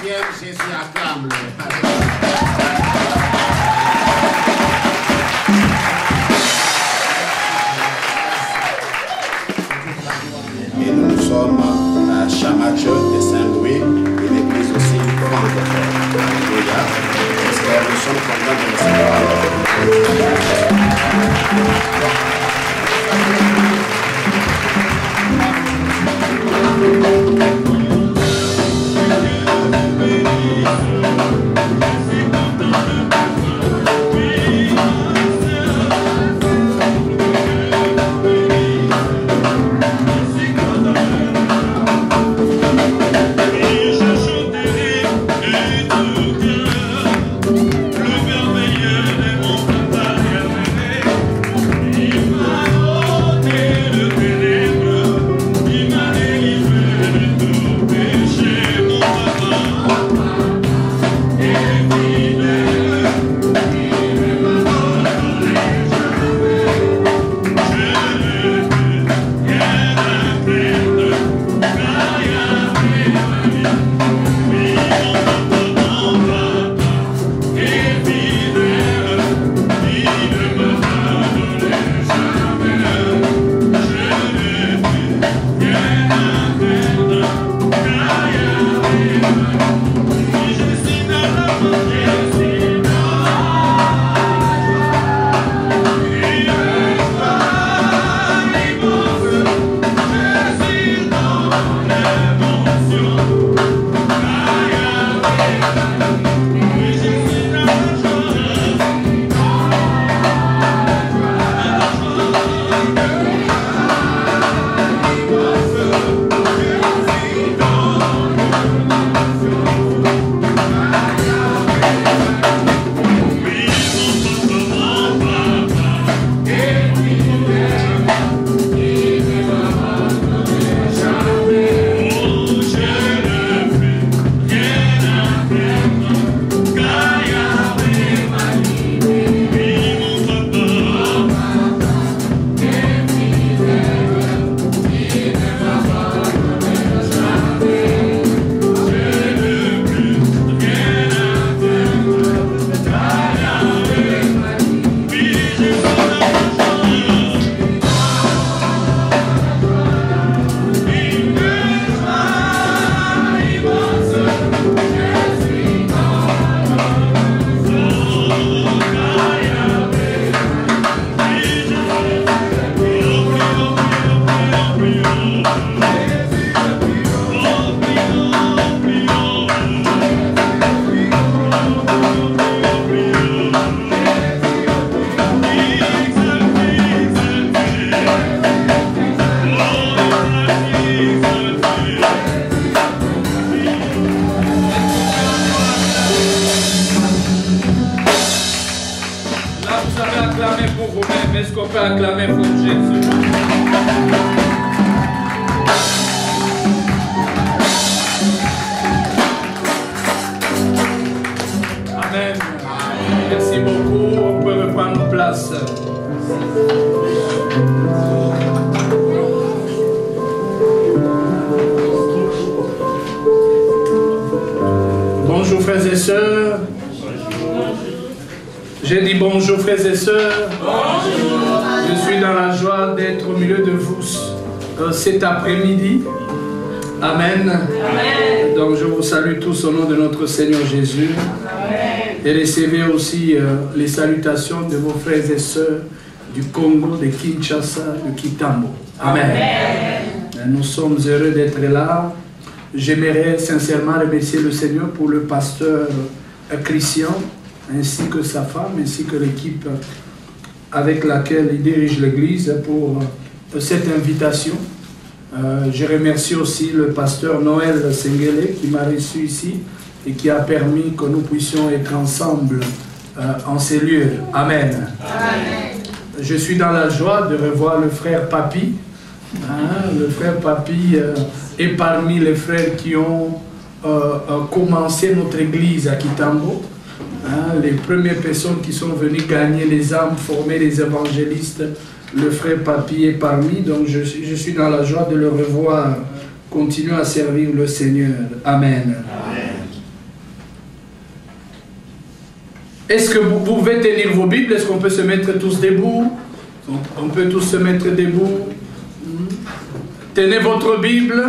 baptême, Jésus acclame-le. Et nous sommes à Chamache de Saint-Louis et l'église aussi francophone. Alléluia. J'espère que nous sommes contents de recevoir. Bonjour frères et sœurs. J'ai dit bonjour frères et sœurs. Bonjour. Je suis dans la joie d'être au milieu de vous cet après-midi. Amen. Amen. Donc je vous salue tous au nom de notre Seigneur Jésus. Amen. Et recevez aussi les salutations de vos frères et sœurs du Congo, de Kinshasa, de Kitambo. Amen. Amen. Nous sommes heureux d'être là. J'aimerais sincèrement remercier le Seigneur pour le pasteur Christian, ainsi que sa femme, ainsi que l'équipe avec laquelle il dirige l'église pour cette invitation. Je remercie aussi le pasteur Noël Sengele qui m'a reçu ici et qui a permis que nous puissions être ensemble en ces lieux. Amen. Amen. Je suis dans la joie de revoir le frère Papi. Le frère Papi est parmi les frères qui ont commencé notre église à Kitambo. Les premières personnes qui sont venues gagner les âmes, former les évangélistes, le frère Papi est parmi. Donc je suis dans la joie de le revoir continuer à servir le Seigneur. Amen. Amen. Est-ce que vous pouvez tenir vos Bibles? Est-ce qu'on peut se mettre tous debout? On peut tous se mettre debout. Tenez votre Bible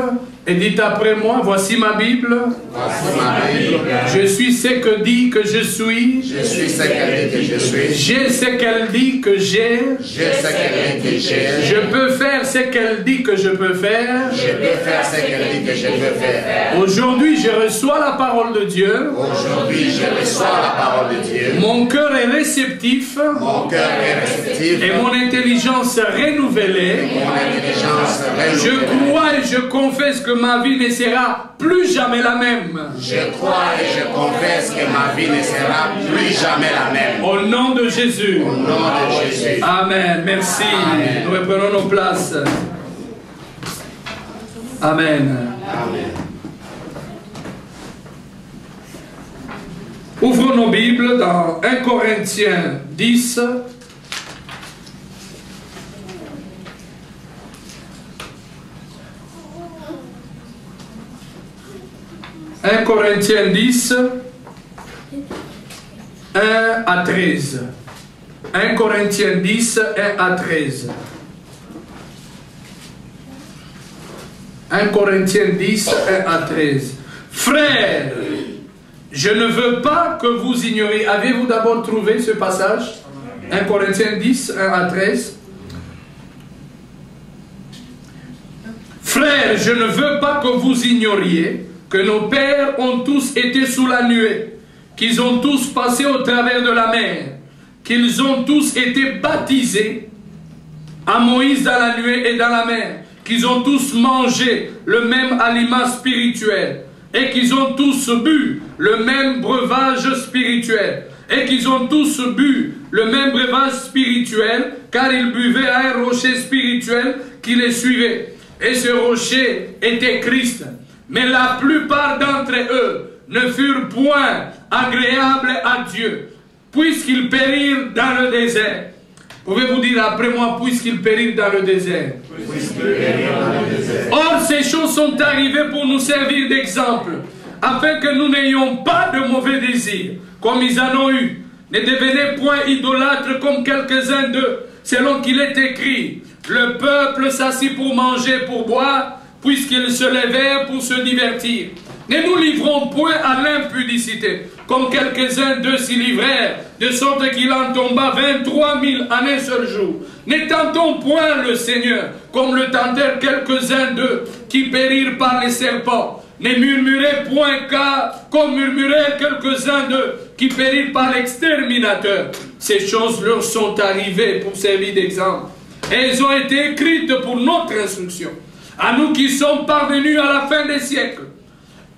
et dites après moi, voici ma Bible. Voici ma Bible. Je suis ce que dit que je suis. Je suis ce qu'elle dit que je suis. J'ai ce qu'elle dit que j'ai. J'ai ce qu'elle dit que j'ai. Je peux faire ce qu'elle dit que je peux faire. Je peux faire ce qu'elle dit que je peux faire. Aujourd'hui, je reçois la parole de Dieu. Aujourd'hui, je reçois la parole de Dieu. Mon cœur est réceptif. Mon cœur est réceptif. Et mon intelligence renouvelée. Mon intelligence renouvelée. Je crois et je confesse que ma vie ne sera plus jamais la même. Je crois et je confesse que ma vie ne sera plus jamais la même. Au nom de Jésus. Au nom de Jésus. Amen. Merci. Amen. Nous reprenons nos places. Amen. Amen. Ouvrons nos Bibles dans 1 Corinthiens 10. 1 Corinthiens 10, 1 à 13. 1 Corinthiens 10, 1 à 13. 1 Corinthiens 10, 1 à 13. Frères, je ne veux pas que vous ignoriez. Avez-vous d'abord trouvé ce passage? 1 Corinthiens 10, 1 à 13. Frères, je ne veux pas que vous ignoriez que nos pères ont tous été sous la nuée, qu'ils ont tous passé au travers de la mer, qu'ils ont tous été baptisés à Moïse dans la nuée et dans la mer, qu'ils ont tous mangé le même aliment spirituel, et qu'ils ont tous bu le même breuvage spirituel, et qu'ils ont tous bu le même breuvage spirituel, car ils buvaient à un rocher spirituel qui les suivait. Et ce rocher était Christ. Mais la plupart d'entre eux ne furent point agréables à Dieu, puisqu'ils périrent dans le désert. Pouvez-vous dire après moi, puisqu'ils périrent dans le désert? Or, ces choses sont arrivées pour nous servir d'exemple, afin que nous n'ayons pas de mauvais désirs, comme ils en ont eu. Ne devenez point idolâtres comme quelques-uns d'eux, selon qu'il est écrit. Le peuple s'assit pour manger, pour boire, puisqu'ils se levèrent pour se divertir. Ne nous livrons point à l'impudicité, comme quelques-uns d'eux s'y livrèrent, de sorte qu'il en tomba 23 000 en un seul jour. Ne tentons point le Seigneur, comme le tentèrent quelques-uns d'eux, qui périrent par les serpents. Ne murmurez point, car comme murmurèrent quelques-uns d'eux, qui périrent par l'exterminateur. Ces choses leur sont arrivées pour servir d'exemple. Et elles ont été écrites pour notre instruction, à nous qui sommes parvenus à la fin des siècles.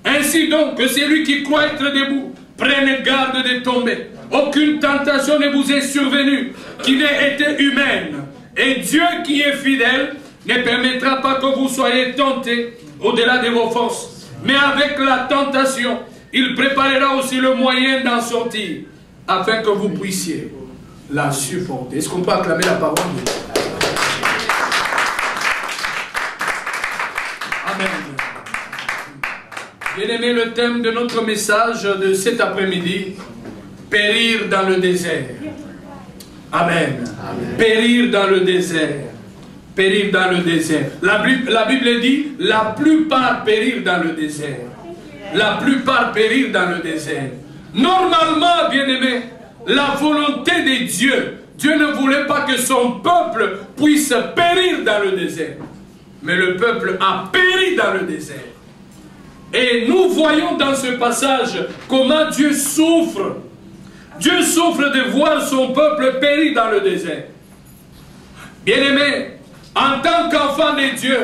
Ainsi donc, que celui qui croit être debout prenne garde de tomber. Aucune tentation ne vous est survenue qui n'ait été humaine. Et Dieu qui est fidèle ne permettra pas que vous soyez tentés au-delà de vos forces. Mais avec la tentation, il préparera aussi le moyen d'en sortir, afin que vous puissiez la supporter. Est-ce qu'on peut acclamer la parole de Dieu? Amen. Bien-aimé, le thème de notre message de cet après-midi, périr dans le désert. Amen. Amen. Périr dans le désert. Périr dans le désert. La Bible dit, la plupart périrent dans le désert. La plupart périrent dans le désert. Normalement, bien-aimé, la volonté de Dieu, Dieu ne voulait pas que son peuple puisse périr dans le désert. Mais le peuple a péri dans le désert. Et nous voyons dans ce passage comment Dieu souffre. Dieu souffre de voir son peuple périr dans le désert. Bien-aimés, en tant qu'enfants de Dieu,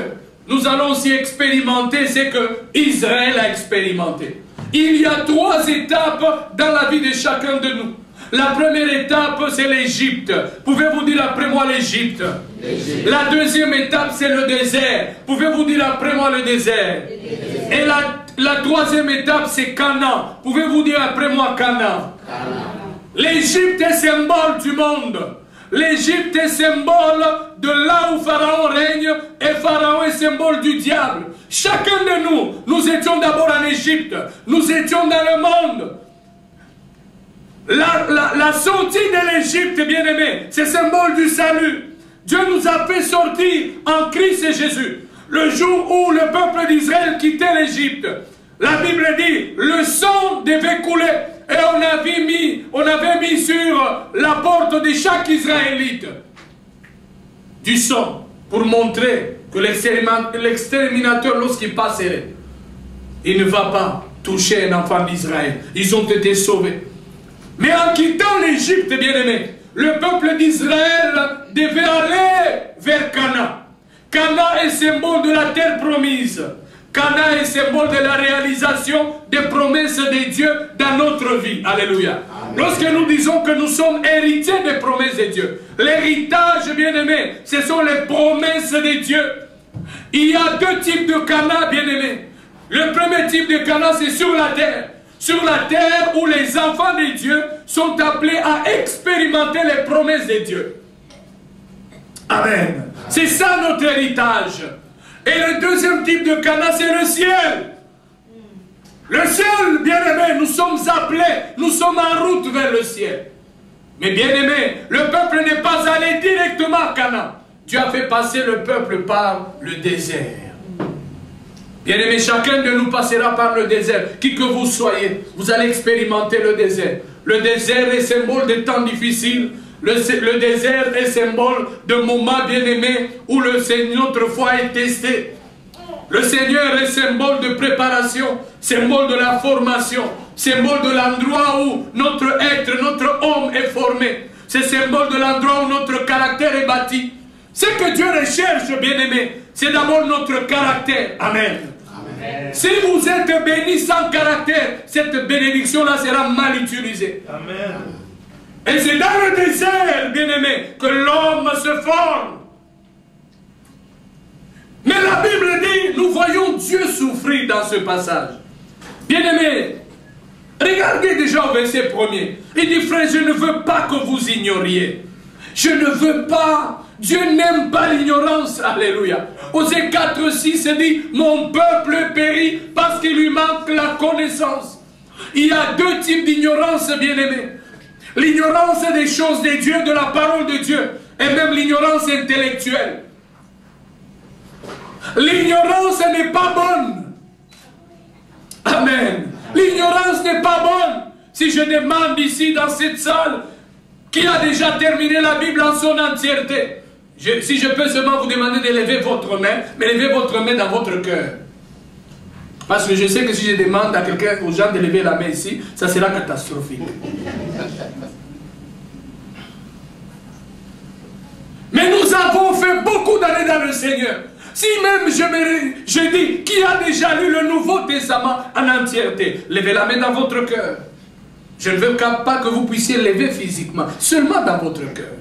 nous allons aussi expérimenter ce que Israël a expérimenté. Il y a 3 étapes dans la vie de chacun de nous. La première étape, c'est l'Égypte. Pouvez-vous dire après moi l'Égypte? La deuxième étape, c'est le désert. Pouvez-vous dire après moi le désert? Et la troisième étape, c'est Canaan. Pouvez-vous dire après moi Canaan? L'Égypte est symbole du monde. L'Égypte est symbole de là où Pharaon règne, et Pharaon est symbole du diable. Chacun de nous, nous étions d'abord en Égypte. Nous étions dans le monde. La sortie de l'Égypte, bien-aimé, c'est symbole du salut. Dieu nous a fait sortir en Christ et Jésus. Le jour où le peuple d'Israël quittait l'Égypte, la Bible dit, le sang devait couler. Et on avait mis sur la porte de chaque Israélite du sang pour montrer que l'exterminateur, lorsqu'il passerait, il ne va pas toucher un enfant d'Israël. Ils ont été sauvés. Mais en quittant l'Égypte, bien-aimé, le peuple d'Israël devait aller vers Canaan. Canaan est symbole de la terre promise. Canaan est symbole de la réalisation des promesses de Dieu dans notre vie. Alléluia. Amen. Lorsque nous disons que nous sommes héritiers des promesses de Dieu, l'héritage, bien-aimé, ce sont les promesses de Dieu. Il y a deux types de Canaan, bien-aimé. Le premier type de Canaan, c'est sur la terre. Sur la terre où les enfants de Dieu sont appelés à expérimenter les promesses de Dieu. Amen. C'est ça notre héritage. Et le deuxième type de Canaan, c'est le ciel. Le ciel, bien-aimé, nous sommes appelés, nous sommes en route vers le ciel. Mais bien-aimé, le peuple n'est pas allé directement à Canaan. Dieu a fait passer le peuple par le désert. Bien-aimé, chacun de nous passera par le désert. Qui que vous soyez, vous allez expérimenter le désert. Le désert est symbole de temps difficiles. Le désert est symbole de moments bien-aimés où notre foi est testée. Le Seigneur est symbole de préparation, symbole de la formation, symbole de l'endroit où notre être, notre homme est formé. C'est symbole de l'endroit où notre caractère est bâti. Ce que Dieu recherche, bien-aimé, c'est d'abord notre caractère. Amen. Amen. Si vous êtes béni sans caractère, cette bénédiction-là sera mal utilisée. Amen. Et c'est dans le désert, bien-aimé, que l'homme se forme. Mais la Bible dit, nous voyons Dieu souffrir dans ce passage. Bien-aimé, regardez déjà au verset 1er. Il dit, frère, je ne veux pas que vous ignoriez. Je ne veux pas. Dieu n'aime pas l'ignorance. Alléluia. Osée 4, 6 dit, mon peuple périt parce qu'il lui manque la connaissance. Il y a deux types d'ignorance, bien-aimé. L'ignorance des choses de Dieu, de la parole de Dieu, et même l'ignorance intellectuelle. L'ignorance n'est pas bonne. Amen. L'ignorance n'est pas bonne. Si je demande ici dans cette salle, qui a déjà terminé la Bible en son entièreté, si je peux seulement vous demander de lever votre main, mais levez votre main dans votre cœur. Parce que je sais que si je demande à quelqu'un, aux gens de lever la main ici, ça sera catastrophique. Mais nous avons fait beaucoup d'années dans le Seigneur. Si même je dis, qui a déjà lu le Nouveau Testament en entièreté, levez la main dans votre cœur. Je ne veux pas que vous puissiez lever physiquement, seulement dans votre cœur.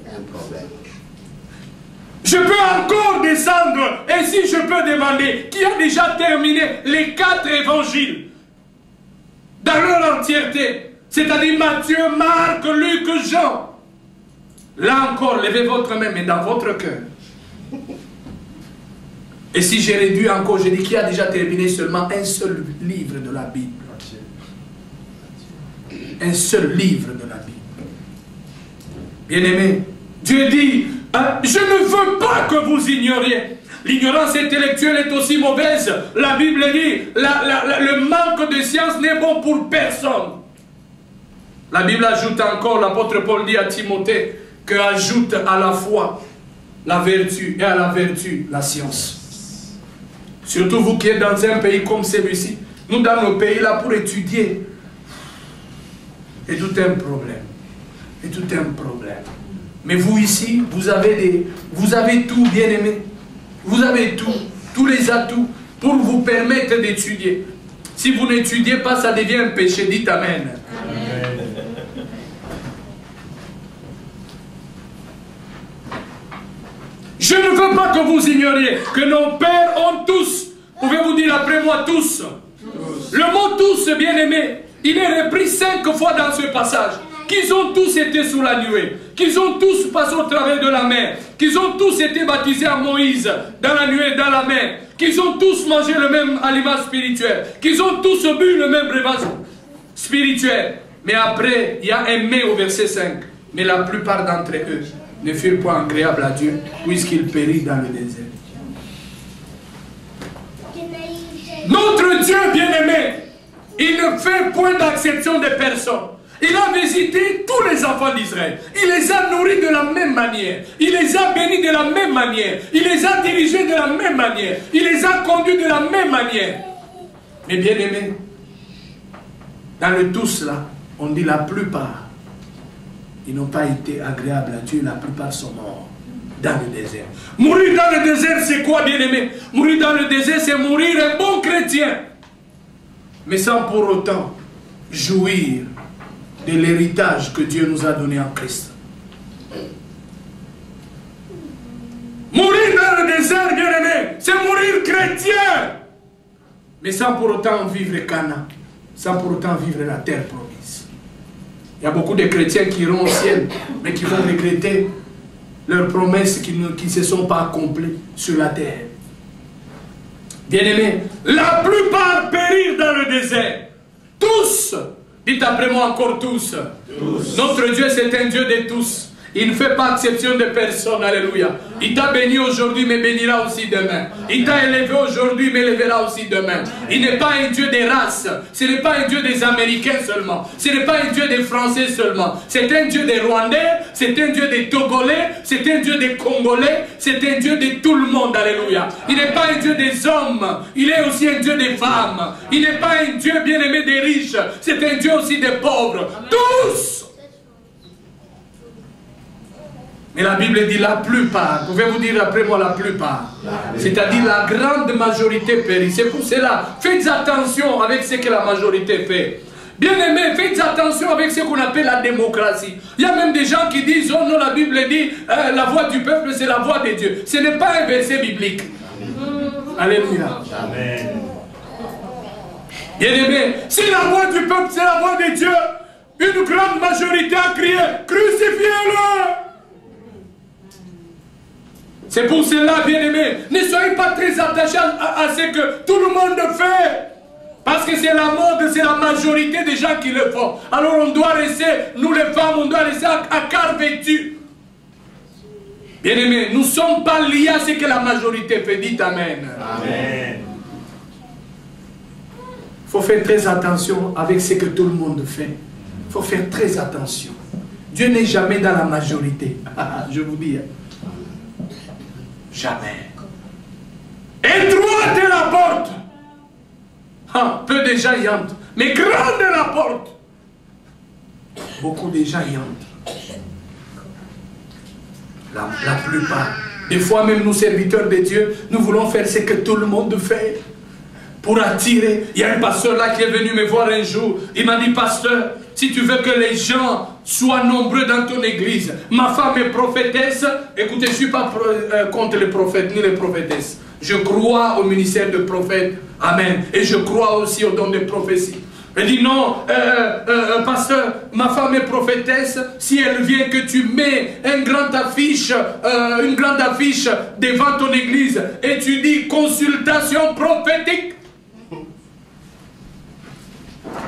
Je peux encore descendre, et si je peux demander, qui a déjà terminé les 4 évangiles dans leur entièreté, c'est-à-dire Matthieu, Marc, Luc, Jean. Là encore, levez votre main, mais dans votre cœur. Et si j'ai réduit encore, je dis qui a déjà terminé seulement un seul livre de la Bible. Un seul livre de la Bible. Bien-aimé, Dieu dit, je ne veux pas que vous ignoriez. L'ignorance intellectuelle est aussi mauvaise. La Bible dit, le manque de science n'est bon pour personne. La Bible ajoute encore, l'apôtre Paul dit à Timothée, que ajoute à la foi la vertu et à la vertu la science. Surtout vous qui êtes dans un pays comme celui-ci. Nous dans nos pays là pour étudier. Et tout un problème. Et tout un problème. Mais vous ici, vous avez tout, bien aimé. Vous avez tout, tous les atouts pour vous permettre d'étudier. Si vous n'étudiez pas, ça devient un péché. Dites Amen. Amen. Je ne veux pas que vous ignoriez que nos pères ont tous, pouvez-vous dire après moi tous, le mot tous, bien aimé, il est repris 5 fois dans ce passage. Qu'ils ont tous été sous la nuée, qu'ils ont tous passé au travers de la mer, qu'ils ont tous été baptisés à Moïse, dans la nuée et dans la mer, qu'ils ont tous mangé le même aliment spirituel, qu'ils ont tous bu le même breuvage spirituel. Mais après, il y a un mais au verset 5. Mais la plupart d'entre eux ne furent pas agréables à Dieu, puisqu'ils périrent dans le désert. Notre Dieu bien-aimé, il ne fait point d'acception de personne. Il a visité tous les enfants d'Israël. Il les a nourris de la même manière. Il les a bénis de la même manière. Il les a dirigés de la même manière. Il les a conduits de la même manière. Mais bien aimés, dans le tous là, on dit la plupart, ils n'ont pas été agréables à Dieu. La plupart sont morts dans le désert. Mourir dans le désert, c'est quoi, bien aimé? Mourir dans le désert, c'est mourir un bon chrétien. Mais sans pour autant jouir de l'héritage que Dieu nous a donné en Christ. Mourir dans le désert, bien-aimé, c'est mourir chrétien. Mais sans pour autant vivre Canaan, sans pour autant vivre la terre promise. Il y a beaucoup de chrétiens qui iront au ciel, mais qui vont regretter leurs promesses qui ne se sont pas accomplies sur la terre. Bien-aimé, la plupart périrent dans le désert. Tous. Dites après moi encore tous. Notre Dieu, c'est un Dieu de tous. Il ne fait pas exception de personne. Alléluia. Il t'a béni aujourd'hui, mais bénira aussi demain. Il t'a élevé aujourd'hui, mais élèvera aussi demain. Il n'est pas un Dieu des races. Ce n'est pas un Dieu des Américains seulement. Ce n'est pas un Dieu des Français seulement. C'est un Dieu des Rwandais. C'est un Dieu des Togolais. C'est un Dieu des Congolais. C'est un Dieu de tout le monde. Alléluia. Il n'est pas un Dieu des hommes. Il est aussi un Dieu des femmes. Il n'est pas un Dieu bien-aimé des riches. C'est un Dieu aussi des pauvres. Tous. Mais la Bible dit la plupart. Pouvez-vous dire après moi la plupart? C'est-à-dire la grande majorité périt. C'est pour cela, faites attention avec ce que la majorité fait. Bien-aimés, faites attention avec ce qu'on appelle la démocratie. Il y a même des gens qui disent, oh non, la Bible dit, la voix du peuple, c'est la voix de Dieu. Ce n'est pas un verset biblique. Alléluia. Amen. Bien-aimés, si la voix du peuple, c'est la voix de Dieu, une grande majorité a crié, crucifiez-le! C'est pour cela, bien-aimés, ne soyez pas très attachés à ce que tout le monde fait. Parce que c'est la mode, c'est la majorité des gens qui le font. Alors on doit rester, nous les femmes, on doit rester à cœur vêtu. Bien-aimés, nous ne sommes pas liés à ce que la majorité fait. Dites Amen. Amen. Il faut faire très attention avec ce que tout le monde fait. Il faut faire très attention. Dieu n'est jamais dans la majorité. Je vous dis. Jamais. Étroite est la porte. Peu de gens y entrent. Mais grande est la porte. Beaucoup de gens y entrent. La plupart. Des fois même nous serviteurs de Dieu, nous voulons faire ce que tout le monde fait. Pour attirer. Il y a un pasteur là qui est venu me voir un jour. Il m'a dit, pasteur, si tu veux que les gens soient nombreux dans ton église, ma femme est prophétesse. Écoutez, je ne suis pas contre les prophètes ni les prophétesses. Je crois au ministère de prophète. Amen. Et je crois aussi au don de prophétie. Il dit non, pasteur, ma femme est prophétesse. Si elle vient, que tu mets une grande affiche devant ton église et tu dis consultation prophétique.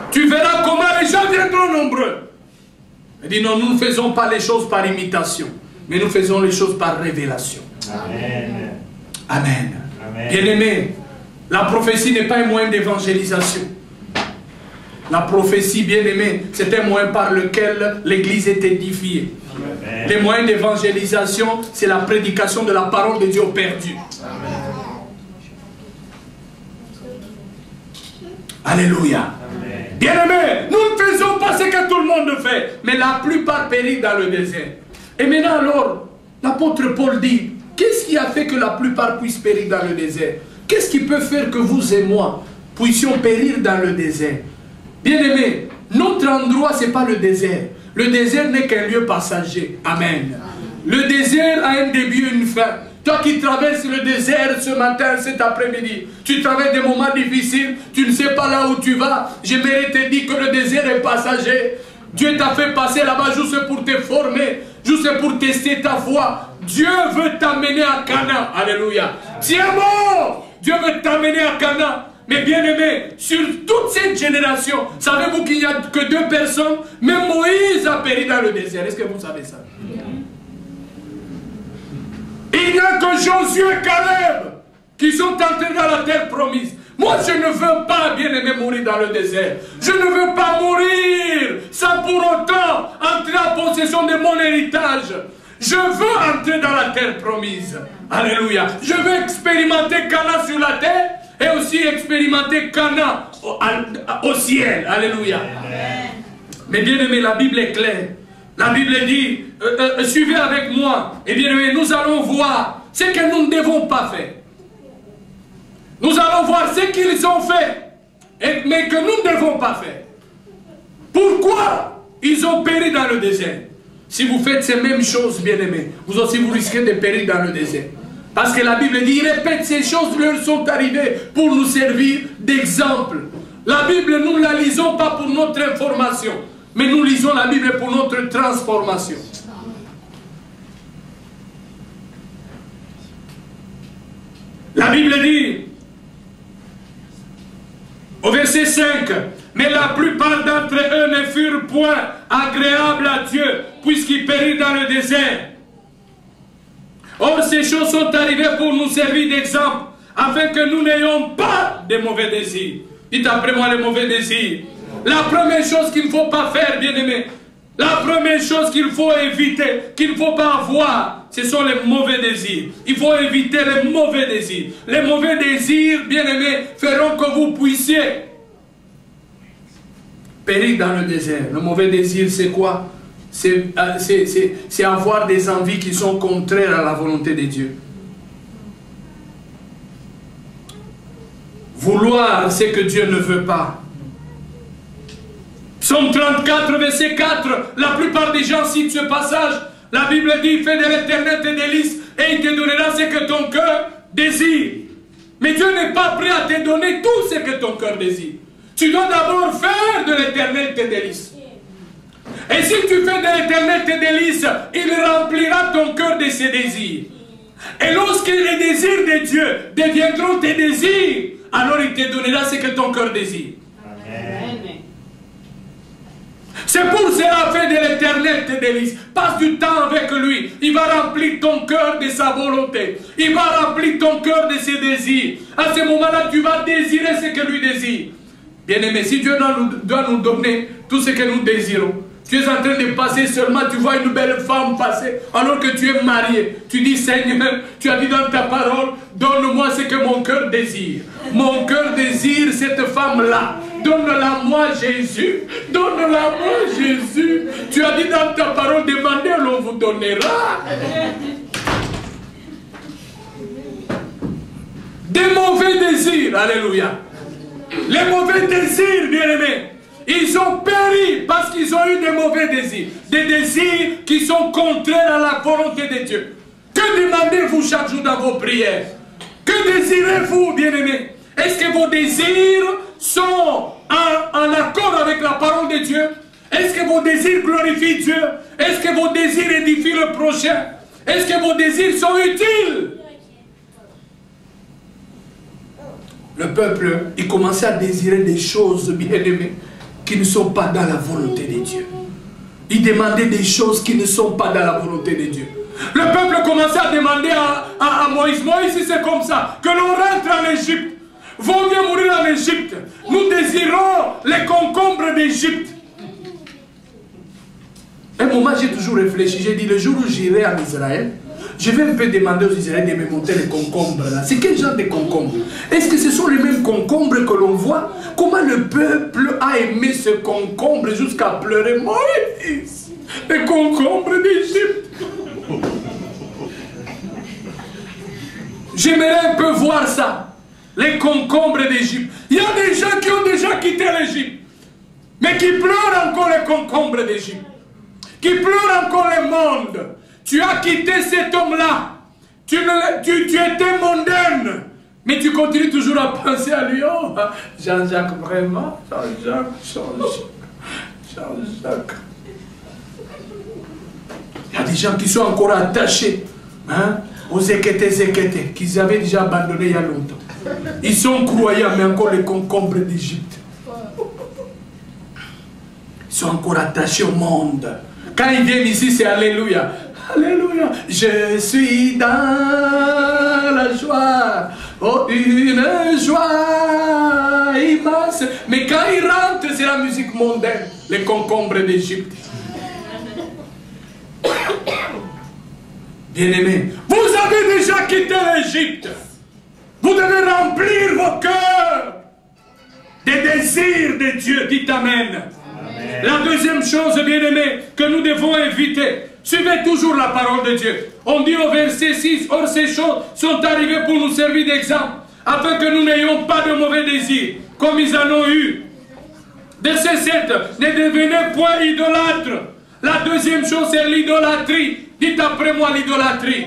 Tu verras comment les gens viendront nombreux. Il dit non, nous ne faisons pas les choses par imitation, mais nous faisons les choses par révélation. Amen. Amen. Amen. Bien-aimés, la prophétie n'est pas un moyen d'évangélisation. La prophétie, bien-aimée, c'est un moyen par lequel l'Église est édifiée. Amen. Les moyens d'évangélisation, c'est la prédication de la parole de Dieu aux perdus. Amen. Alléluia. Bien-aimés, nous ne faisons pas ce que tout le monde fait, mais la plupart périssent dans le désert. Et maintenant alors, l'apôtre Paul dit, qu'est-ce qui a fait que la plupart puissent périr dans le désert? Qu'est-ce qui peut faire que vous et moi puissions périr dans le désert? Bien-aimés, notre endroit, ce n'est pas le désert. Le désert n'est qu'un lieu passager. Amen. Le désert a un début et une fin. Toi qui traverses le désert ce matin, cet après-midi, tu traverses des moments difficiles, tu ne sais pas là où tu vas. J'aimerais te dire que le désert est passager. Dieu t'a fait passer là-bas juste pour te former, juste pour tester ta foi. Dieu veut t'amener à Canaan. Alléluia. Tiens bon, Dieu veut t'amener à Canaan. Mais bien aimé, sur toute cette génération, savez-vous qu'il n'y a que 2 personnes? Même Moïse a péri dans le désert. Est-ce que vous savez ça? Il n'y a que Josué et Caleb qui sont entrés dans la terre promise. Moi, je ne veux pas, bien aimé, mourir dans le désert. Je ne veux pas mourir sans pour autant entrer en possession de mon héritage. Je veux entrer dans la terre promise. Alléluia. Je veux expérimenter Cana sur la terre et aussi expérimenter Cana au ciel. Alléluia. Amen. Mais bien aimé, la Bible est claire. La Bible dit, suivez avec moi. Et bien aimé, nous allons voir ce que nous ne devons pas faire. Nous allons voir ce qu'ils ont fait, mais que nous ne devons pas faire. Pourquoi ils ont péri dans le désert? Si vous faites ces mêmes choses, bien aimés, vous aussi vous risquez de périr dans le désert. Parce que la Bible dit, il répète ces choses leur sont arrivées pour nous servir d'exemple. La Bible, nous ne la lisons pas pour notre information, mais nous lisons la Bible pour notre transformation. La Bible dit, au verset 5, mais la plupart d'entre eux ne furent point agréables à Dieu, puisqu'ils périrent dans le désert. Or, ces choses sont arrivées pour nous servir d'exemple, afin que nous n'ayons pas de mauvais désirs. Dites après moi les mauvais désirs. La première chose qu'il ne faut pas faire, bien-aimés, la première chose qu'il faut éviter, qu'il ne faut pas avoir, ce sont les mauvais désirs. Il faut éviter les mauvais désirs. Les mauvais désirs, bien-aimés, feront que vous puissiez périr dans le désert. Le mauvais désir, c'est quoi? C'est avoir des envies qui sont contraires à la volonté de Dieu. Vouloir ce que Dieu ne veut pas. Psaume 34, verset 4, la plupart des gens citent ce passage. La Bible dit, fais de l'Éternel tes délices et il te donnera ce que ton cœur désire. Mais Dieu n'est pas prêt à te donner tout ce que ton cœur désire. Tu dois d'abord faire de l'Éternel tes délices. Et si tu fais de l'Éternel tes délices, il remplira ton cœur de ses désirs. Et lorsque les désirs de Dieu deviendront tes désirs, alors il te donnera ce que ton cœur désire. Amen. C'est pour cela, fais de l'Éternel tes délices. Passe du temps avec lui. Il va remplir ton cœur de sa volonté. Il va remplir ton cœur de ses désirs. À ce moment-là, tu vas désirer ce que lui désire. Bien-aimé, si Dieu doit nous donner tout ce que nous désirons, tu es en train de passer seulement, tu vois une belle femme passer, alors que tu es marié. Tu dis, Seigneur, tu as dit dans ta parole, donne-moi ce que mon cœur désire. Mon cœur désire cette femme-là. Donne-la moi, Jésus. Donne-la moi, Jésus. Tu as dit dans ta parole, demandez, l'on vous donnera. Des mauvais désirs, alléluia. Les mauvais désirs, bien-aimés, ils ont péri parce qu'ils ont eu des mauvais désirs. Des désirs qui sont contraires à la volonté de Dieu. Que demandez-vous chaque jour dans vos prières? Que désirez-vous, bien-aimés? Est-ce que vos désirs sont en accord avec la parole de Dieu? Est-ce que vos désirs glorifient Dieu? Est-ce que vos désirs édifient le prochain? Est-ce que vos désirs sont utiles? Le peuple, il commençait à désirer des choses, bien-aimées, qui ne sont pas dans la volonté de Dieu. Il demandait des choses qui ne sont pas dans la volonté de Dieu. Le peuple commençait à demander à Moïse, Moïse, si c'est comme ça, que l'on rentre en Égypte. Vaut mieux mourir en Égypte. Nous désirons les concombres d'Égypte. Un moment, j'ai toujours réfléchi. J'ai dit, le jour où j'irai en Israël, je vais un peu demander aux Israéliens de me montrer les concombres là. C'est quel genre de concombres? Est-ce que ce sont les mêmes concombres que l'on voit? Comment le peuple a aimé ce concombre jusqu'à pleurer? Moïse, les concombres d'Égypte. J'aimerais un peu voir ça. Les concombres d'Égypte. Il y a des gens qui ont déjà quitté l'Égypte, mais qui pleurent encore les concombres d'Égypte. Qui pleurent encore le monde. Tu as quitté cet homme-là. Tu étais mondaine. Mais tu continues toujours à penser à lui. Oh, Jean-Jacques, vraiment. Jean-Jacques. Il y a des gens qui sont encore attachés aux Zékété, qu'ils avaient déjà abandonné il y a longtemps. Ils sont croyants, mais encore les concombres d'Égypte. Ils sont encore attachés au monde. Quand ils viennent ici, c'est Alléluia. Alléluia. Je suis dans la joie. Oh, une joie immense. Mais quand ils rentrent, c'est la musique mondaine. Les concombres d'Égypte. Bien-aimés, vous avez déjà quitté l'Égypte. Vous devez remplir vos cœurs des désirs de Dieu. Dites Amen. Amen. La deuxième chose, bien-aimés, que nous devons éviter, suivez toujours la parole de Dieu. On dit au verset 6, or ces choses sont arrivées pour nous servir d'exemple, afin que nous n'ayons pas de mauvais désirs, comme ils en ont eu. Verset 7, ne devenez point idolâtres. La deuxième chose, c'est l'idolâtrie. Dites après moi l'idolâtrie.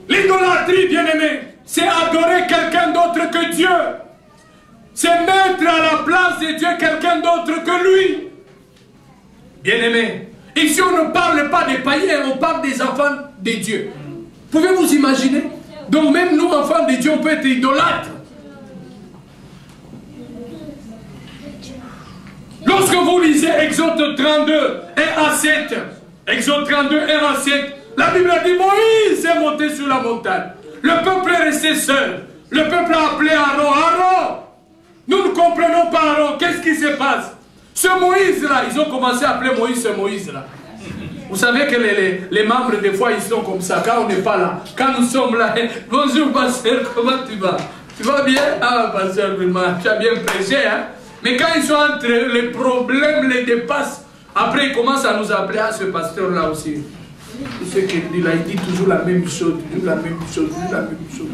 L'idolâtrie, bien-aimé, c'est adorer quelqu'un d'autre que Dieu. C'est mettre à la place de Dieu quelqu'un d'autre que lui. Bien-aimé, ici on ne parle pas des païens, on parle des enfants de Dieu. Pouvez-vous imaginer? Donc même nous, enfants de Dieu, on peut être idolâtres. Lorsque vous lisez Exode 32, 1 à 7, Exode 32, 1 à 7, la Bible a dit Moïse est monté sur la montagne. Le peuple est resté seul. Le peuple a appelé Aaron. Aaron, nous ne comprenons pas Aaron. Qu'est-ce qui se passe? Ce Moïse-là, ils ont commencé à appeler Moïse ce Moïse-là. Vous savez que les membres, des fois, ils sont comme ça. Quand on n'est pas là, quand nous sommes là, bonjour pasteur, comment tu vas? Tu vas bien? Ah, pasteur, vraiment, tu as bien prêché, hein? Mais quand ils sont entre les problèmes, les dépassent, après ils commencent à nous appeler à ce pasteur-là aussi. Tout ce qu'il dit là, il dit toujours la même chose, toujours la même chose, toujours la même chose.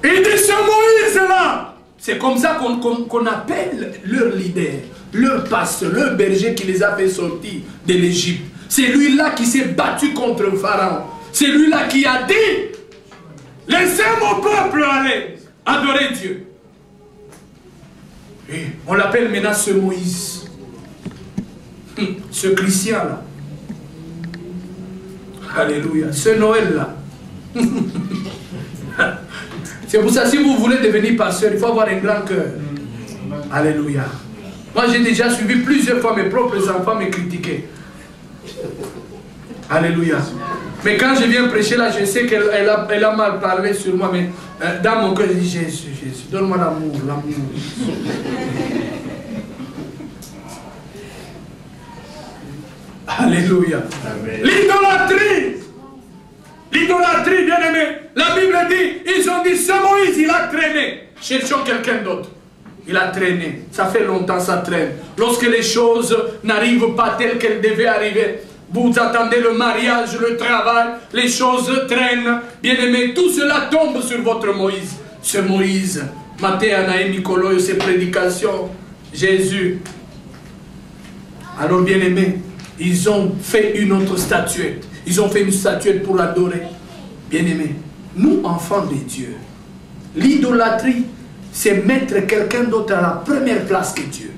Il dit ce Moïse-là, c'est comme ça qu'on appelle leur leader, leur pasteur, leur berger qui les a fait sortir de l'Égypte. C'est lui-là qui s'est battu contre le Pharaon. C'est lui-là qui a dit, laissez mon peuple aller adorer Dieu. Et on l'appelle maintenant ce Moïse. Ce Christian-là. Alléluia. Ce Noël-là. C'est pour ça, si vous voulez devenir pasteur, il faut avoir un grand cœur. Alléluia. Moi, j'ai déjà suivi plusieurs fois mes propres enfants me critiquer. Alléluia. Mais quand je viens prêcher là, je sais qu'elle a mal parlé sur moi, mais dans mon cœur, je dis Jésus, Jésus, donne-moi l'amour, l'amour. Alléluia. L'idolâtrie. L'idolâtrie, bien aimé. La Bible dit, ils ont dit, ce Moïse, il a traîné. Cherchons quelqu'un d'autre. Il a traîné. Ça fait longtemps, ça traîne. Lorsque les choses n'arrivent pas telles qu'elles devaient arriver, vous attendez le mariage, le travail, les choses traînent. Bien aimé, tout cela tombe sur votre Moïse. Ce Moïse, Matthieu, Anaï, Nicolo, ses prédications, Jésus. Alors bien aimé, ils ont fait une autre statuette. Ils ont fait une statuette pour l'adorer. Bien aimé, nous enfants de Dieu, l'idolâtrie, c'est mettre quelqu'un d'autre à la première place que Dieu.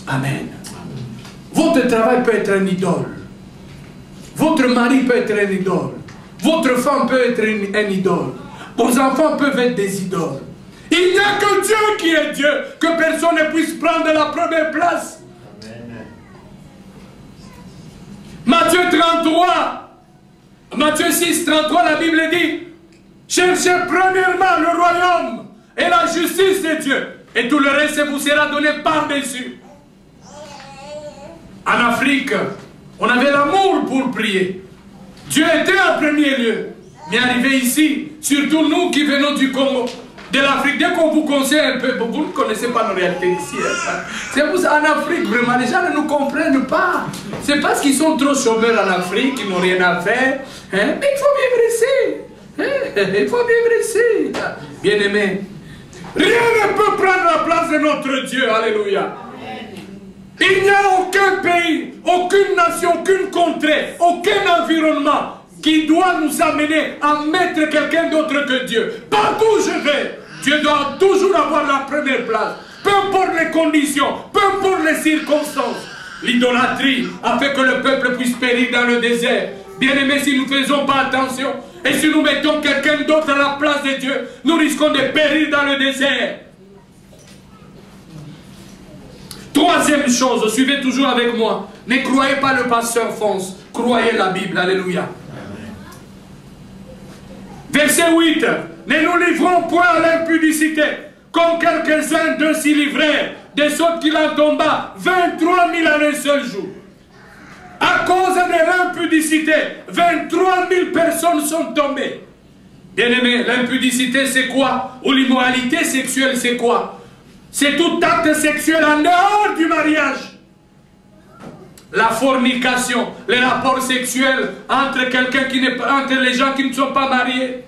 Amen. Votre travail peut être un idole. Votre mari peut être un idole. Votre femme peut être un idole. Vos enfants peuvent être des idoles. Il n'y a que Dieu qui est Dieu, que personne ne puisse prendre la première place. Amen. Matthieu 33, Matthieu 6, 33, la Bible dit, cherchez premièrement le royaume et la justice de Dieu, et tout le reste vous sera donné par-dessus. En Afrique, on avait l'amour pour prier. Dieu était en premier lieu. Mais arrivé ici, surtout nous qui venons du Congo, de l'Afrique, dès qu'on vous conseille un peu, vous ne connaissez pas nos réalités ici. Hein. C'est pour ça, en Afrique, vraiment, les gens ne nous comprennent pas. C'est parce qu'ils sont trop chômeurs en Afrique, ils n'ont rien à faire. Hein. Mais il faut vivre ici. Hein. Il faut vivre ici. Bien aimé, rien ne peut prendre la place de notre Dieu. Alléluia. Il n'y a aucun pays, aucune nation, aucune contrée, aucun environnement qui doit nous amener à mettre quelqu'un d'autre que Dieu. Partout où je vais, Dieu doit toujours avoir la première place. Peu importe les conditions, peu importe les circonstances. L'idolâtrie a fait que le peuple puisse périr dans le désert. Bien aimé, si nous ne faisons pas attention, Et si nous mettons quelqu'un d'autre à la place de Dieu, nous risquons de périr dans le désert. Troisième chose, suivez toujours avec moi. Ne croyez pas le pasteur Fonce, croyez la Bible. Alléluia. Verset 8. Ne nous livrons point à l'impudicité, comme quelques-uns d'eux s'y livrèrent, de sorte qu'il en tomba 23 000 en un seul jour. À cause de l'impudicité, 23 000 personnes sont tombées. Bien-aimés, l'impudicité c'est quoi? Ou l'immoralité sexuelle c'est quoi? C'est tout acte sexuel en dehors du mariage. La fornication, les rapports sexuels entre entre les gens qui ne sont pas mariés.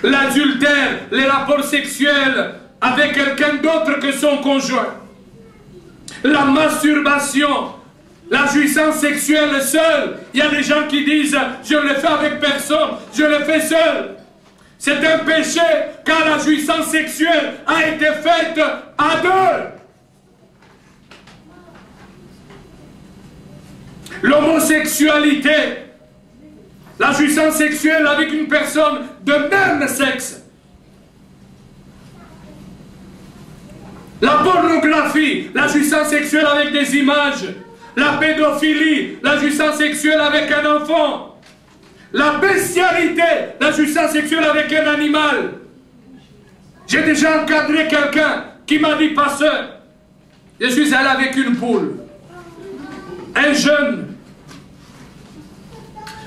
L'adultère, les rapports sexuels avec quelqu'un d'autre que son conjoint. La masturbation, la jouissance sexuelle seule. Il y a des gens qui disent, je ne le fais avec personne, je le fais seul. C'est un péché car la jouissance sexuelle a été faite à deux. L'homosexualité, la jouissance sexuelle avec une personne de même sexe. La pornographie, la jouissance sexuelle avec des images. La pédophilie, la jouissance sexuelle avec un enfant. La bestialité, la jouissance sexuelle avec un animal. J'ai déjà encadré quelqu'un qui m'a dit, pasteur, je suis allé avec une poule. Un jeune.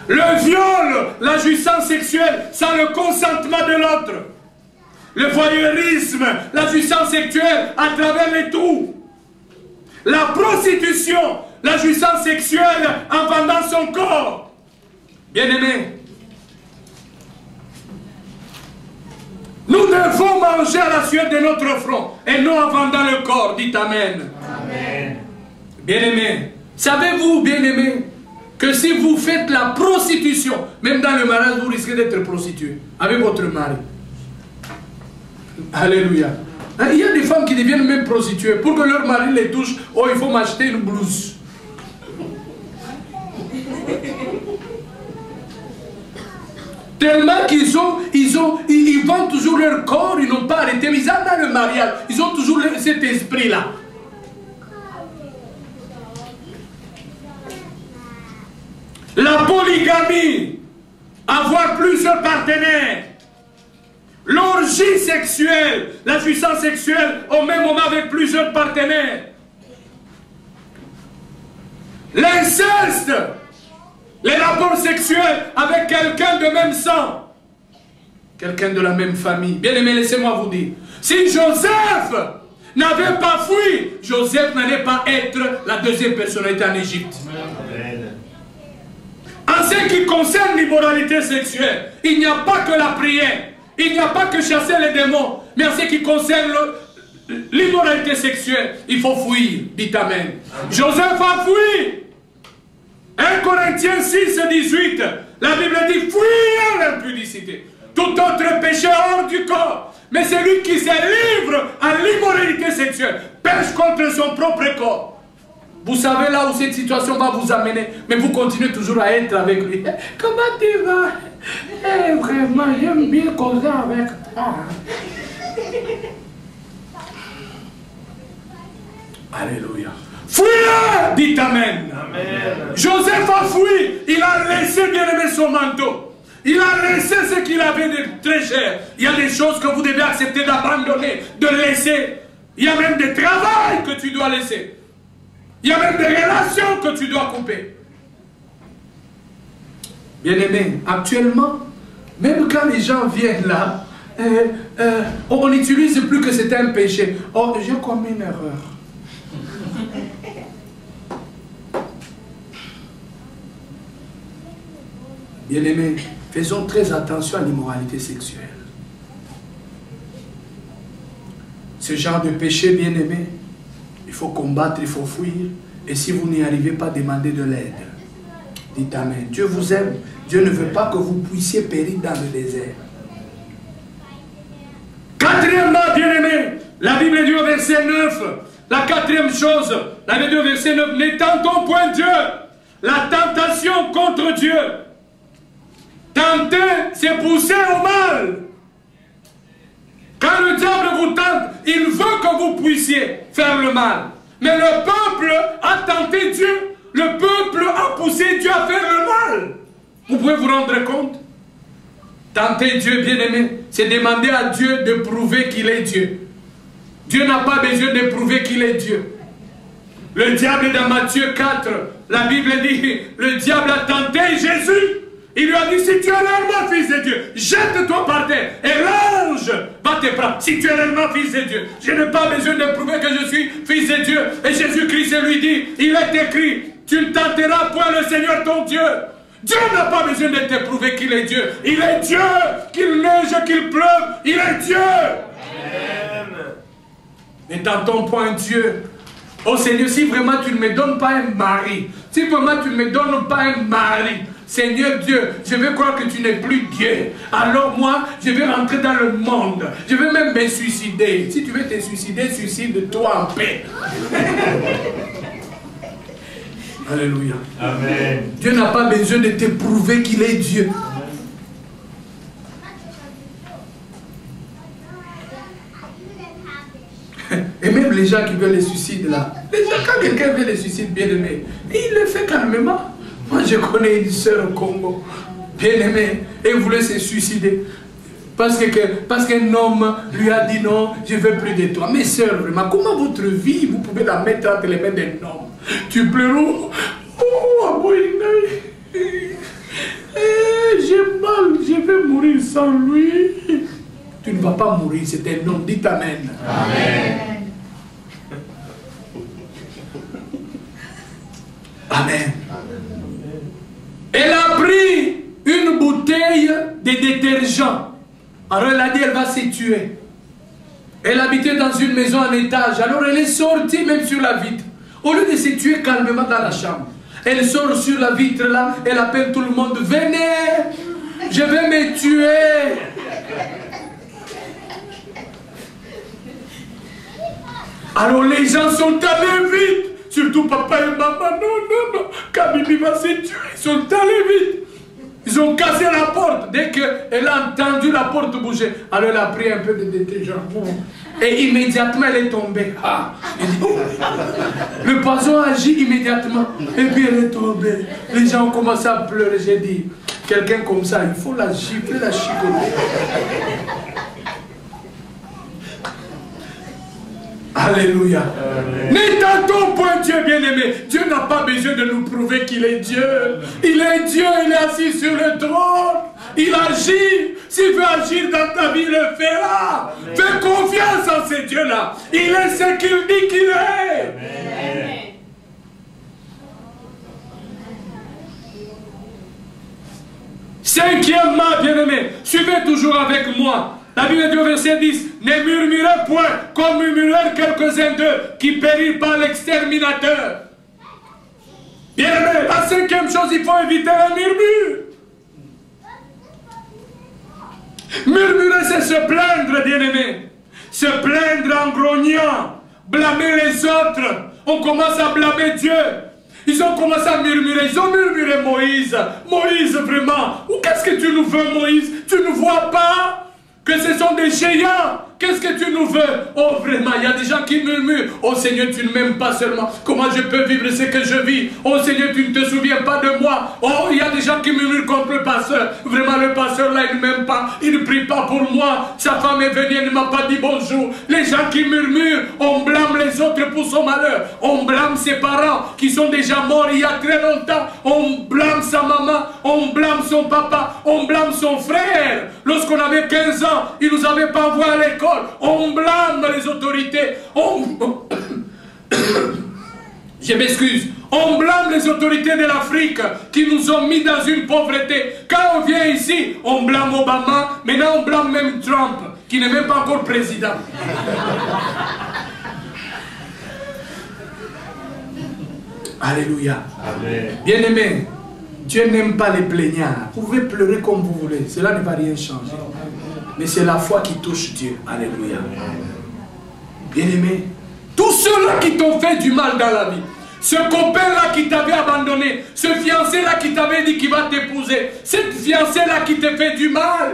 Le viol, la jouissance sexuelle, sans le consentement de l'autre. Le voyeurisme, la jouissance sexuelle à travers les trous. La prostitution, la jouissance sexuelle en vendant son corps. Bien-aimés, nous devons manger à la sueur de notre front et non en vendant le corps. Dites Amen. Amen. Bien-aimés, savez-vous, bien-aimés, que si vous faites la prostitution, même dans le mariage, vous risquez d'être prostitué avec votre mari. Alléluia. Il y a des femmes qui deviennent même prostituées. Pour que leur mari les touche, oh, il faut m'acheter une blouse. Tellement ils vendent toujours leur corps, ils n'ont pas arrêté, mais ils ont dans le mariage, ils ont toujours cet esprit-là. La polygamie, avoir plusieurs partenaires, l'orgie sexuelle, la jouissance sexuelle au même moment avec plusieurs partenaires, l'inceste, les rapports sexuels avec quelqu'un de même sang, quelqu'un de la même famille. Bien aimé, laissez-moi vous dire, si Joseph n'avait pas fui, Joseph n'allait pas être la deuxième personnalité en Égypte. En ce qui concerne l'immoralité sexuelle, il n'y a pas que la prière, il n'y a pas que chasser les démons, mais en ce qui concerne l'immoralité sexuelle, il faut fuir. Dites Amen. Joseph a fui. 1 Corinthiens 6, 18, la Bible dit fuyez l'impudicité. Tout autre péché hors du corps. Mais celui qui se livre à l'immoralité sexuelle pêche contre son propre corps. Vous savez là où cette situation va vous amener, mais vous continuez toujours à être avec lui. Comment tu vas? Vraiment, j'aime bien causer avec toi. Alléluia. Fuyez! Dites Amen. Amen. Joseph a fui. Il a laissé bien aimer son manteau. Il a laissé ce qu'il avait de très cher. Il y a des choses que vous devez accepter d'abandonner, de laisser. Il y a même des travails que tu dois laisser. Il y a même des relations que tu dois couper. Bien-aimé, actuellement, même quand les gens viennent là, on n'utilise plus que c'était un péché. Oh, j'ai commis une erreur. Bien-aimés, faisons très attention à l'immoralité sexuelle. Ce genre de péché, bien-aimé, il faut combattre, il faut fuir. Et si vous n'y arrivez pas, demandez de l'aide. Dites Amen. Dieu vous aime. Dieu ne veut pas que vous puissiez périr dans le désert. Quatrièmement, bien-aimé, la Bible dit au verset 9, la quatrième chose, la Bible dit au verset 9, ne tentons point Dieu, la tentation contre Dieu. Tenter, c'est pousser au mal. Quand le diable vous tente, il veut que vous puissiez faire le mal. Mais le peuple a tenté Dieu. Le peuple a poussé Dieu à faire le mal. Vous pouvez vous rendre compte? Tenter Dieu, bien-aimé, c'est demander à Dieu de prouver qu'il est Dieu. Dieu n'a pas besoin de prouver qu'il est Dieu. Le diable dans Matthieu 4, la Bible dit, le diable a tenté Jésus. Il lui a dit, si tu es réellement fils de Dieu, jette-toi par terre et l'ange va te prendre. Si tu es réellement fils de Dieu, je n'ai pas besoin de prouver que je suis fils de Dieu. Et Jésus-Christ lui dit, il est écrit, tu ne tenteras point le Seigneur ton Dieu. Dieu n'a pas besoin de te prouver qu'il est Dieu. Il est Dieu, qu'il neige, qu'il pleuve, il est Dieu. Amen. Ne tentons point Dieu. Oh Seigneur, si vraiment tu ne me donnes pas un mari, si vraiment tu ne me donnes pas un mari, Seigneur Dieu, je vais croire que tu n'es plus Dieu. Alors moi, je vais rentrer dans le monde. Je vais même me suicider. Si tu veux te suicider, suicide-toi en paix. Alléluia. Amen. Dieu n'a pas besoin de te prouver qu'il est Dieu. Et même les gens qui veulent les suicides là, quand quelqu'un veut les suicides, bien aimé, il le fait calmement. Moi je connais une sœur au Congo, bien aimée, et voulait se suicider. Parce qu'un homme lui a dit non, je ne veux plus de toi. Mais sœur, vraiment, comment votre vie, vous pouvez la mettre entre les mains d'un homme? Tu pleures, oh, j'ai mal, je vais mourir sans lui. Tu ne vas pas mourir, c'est un homme, dites Amen. Amen. Amen. Elle a pris une bouteille de détergent. Alors elle a dit, elle va se tuer. Elle habitait dans une maison en étage. Alors elle est sortie même sur la vitre. Au lieu de se tuer calmement dans la chambre, elle sort sur la vitre là, elle appelle tout le monde. Venez, je vais me tuer. Alors les gens sont allés vite. Surtout papa et maman. Non. Quand Bibi va se tuer, ils sont allés vite. Ils ont cassé la porte. Dès qu'elle a entendu la porte bouger, alors elle a pris un peu de détergent. Et immédiatement, elle est tombée. Ah. Le poison agit immédiatement. Et puis elle est tombée. Les gens ont commencé à pleurer. J'ai dit, quelqu'un comme ça, il faut la gifler, la chicoter. Alléluia. Ne tentons point Dieu, bien-aimé. Dieu n'a pas besoin de nous prouver qu'il est Dieu. Il est Dieu, il est assis sur le trône. Il agit. S'il veut agir dans ta vie, il le fera. Fais confiance en ce Dieu-là. Il est ce qu'il dit qu'il est. Amen. Cinquièmement, bien-aimé, suivez toujours avec moi. La Bible dit au verset 10, ne murmurez point comme murmurèrent quelques-uns d'eux qui périrent par l'exterminateur. Bien-aimé, la cinquième chose, il faut éviter les murmures. Murmurer, c'est se plaindre, bien-aimé. Se plaindre en grognant, blâmer les autres. On commence à blâmer Dieu. Ils ont commencé à murmurer. Ils ont murmuré Moïse. Moïse, vraiment. Ou qu'est-ce que tu nous veux, Moïse? Tu ne vois pas que ce sont des géants? Qu'est-ce que tu nous veux? Oh, vraiment, il y a des gens qui murmurent. Oh Seigneur, tu ne m'aimes pas seulement. Comment je peux vivre ce que je vis? Oh Seigneur, tu ne te souviens pas de moi. Oh, il y a des gens qui murmurent contre le pasteur. Vraiment, le pasteur là, il ne m'aime pas. Il ne prie pas pour moi. Sa femme est venue, elle ne m'a pas dit bonjour. Les gens qui murmurent, on blâme les autres pour son malheur. On blâme ses parents qui sont déjà morts il y a très longtemps. On blâme sa maman. On blâme son papa. On blâme son frère. Lorsqu'on avait 15 ans, il ne nous avait pas envoyé à l'école. On blâme les autorités. Je m'excuse. On blâme les autorités de l'Afrique qui nous ont mis dans une pauvreté. Quand on vient ici, on blâme Obama. Maintenant, on blâme même Trump, qui n'est même pas encore président. Alléluia. Bien-aimé, Dieu n'aime pas les plaignards. Vous pouvez pleurer comme vous voulez. Cela ne va rien changer. Mais c'est la foi qui touche Dieu. Alléluia. Bien-aimé, tous ceux-là qui t'ont fait du mal dans la vie, Ce copain-là qui t'avait abandonné, ce fiancé-là qui t'avait dit qu'il va t'épouser, cette fiancée-là qui te fait du mal.